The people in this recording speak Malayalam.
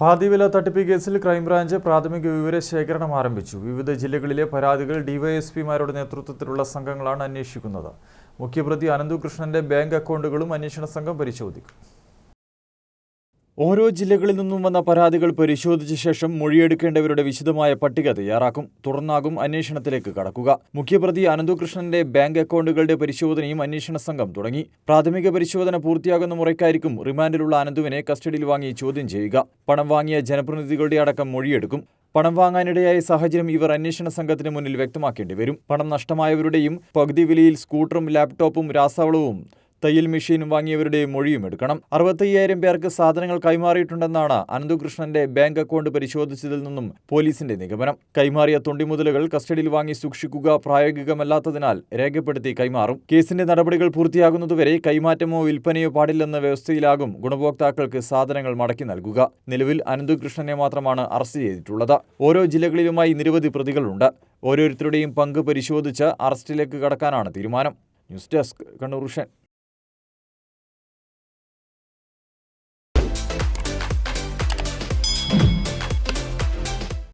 പാതിവില തട്ടിപ്പ് കേസിൽ ക്രൈംബ്രാഞ്ച് പ്രാഥമിക വിവരശേഖരണം ആരംഭിച്ചു. വിവിധ ജില്ലകളിലെ പരാതികൾ ഡിവൈഎസ്പിമാരുടെ നേതൃത്വത്തിലുള്ള സംഘങ്ങളാണ് അന്വേഷിക്കുന്നത്. മുഖ്യപ്രതി അനന്തുകൃഷ്ണന്റെ ബാങ്ക് അക്കൗണ്ടുകളും അന്വേഷണ സംഘം പരിശോധിക്കും. ഓരോ ജില്ലകളിൽ നിന്നും വന്ന പരാതികൾ പരിശോധിച്ച ശേഷം മൊഴിയെടുക്കേണ്ടവരുടെ വിശദമായ പട്ടിക തയ്യാറാക്കും. തുടർന്നാകും അന്വേഷണത്തിലേക്ക് കടക്കുക. മുഖ്യപ്രതി അനന്തുകൃഷ്ണന്റെ ബാങ്ക് അക്കൗണ്ടുകളുടെ പരിശോധനയും അന്വേഷണ സംഘം തുടങ്ങി. പ്രാഥമിക പരിശോധന പൂർത്തിയാകുന്ന മുറയ്ക്കായിരിക്കും റിമാൻഡിലുള്ള അനന്തുവിനെ കസ്റ്റഡിയിൽ വാങ്ങി ചോദ്യം ചെയ്യുക. പണം വാങ്ങിയ ജനപ്രതിനിധികളുടെ അടക്കം മൊഴിയെടുക്കും. പണം വാങ്ങാനിടയായ സാഹചര്യം ഇവർ അന്വേഷണ സംഘത്തിന് മുന്നിൽ വ്യക്തമാക്കേണ്ടി വരും. പണം നഷ്ടമായവരുടെയും പകുതി വിലയിൽ സ്കൂട്ടറും ലാപ്ടോപ്പും രാസവളവും തയ്യൽ മെഷീനും വാങ്ങിയവരുടെ മൊഴിയും എടുക്കണം. 65,000 പേർക്ക് സാധനങ്ങൾ കൈമാറിയിട്ടുണ്ടെന്നാണ് അനന്തുകൃഷ്ണന്റെ ബാങ്ക് അക്കൗണ്ട് പരിശോധിച്ചതിൽ നിന്നും പോലീസിന്റെ നിഗമനം. കൈമാറിയ തൊണ്ടിമുതലുകൾ കസ്റ്റഡിയിൽ വാങ്ങി സൂക്ഷിക്കുക പ്രായോഗികമല്ലാത്തതിനാൽ രേഖപ്പെടുത്തി കൈമാറും. കേസിന്റെ നടപടികൾ പൂർത്തിയാകുന്നതുവരെ കൈമാറ്റമോ വിൽപ്പനയോ പാടില്ലെന്ന വ്യവസ്ഥയിലാകും ഗുണഭോക്താക്കൾക്ക് സാധനങ്ങൾ മടക്കി നൽകുക. നിലവിൽ അനന്തുകൃഷ്ണനെ മാത്രമാണ് അറസ്റ്റ് ചെയ്തിട്ടുള്ളത്. ഓരോ ജില്ലകളിലുമായി നിരവധി പ്രതികളുണ്ട്. ഓരോരുത്തരുടെയും പങ്ക് പരിശോധിച്ച് അറസ്റ്റിലേക്ക് കടക്കാനാണ് തീരുമാനം. News desk, Kannur vision.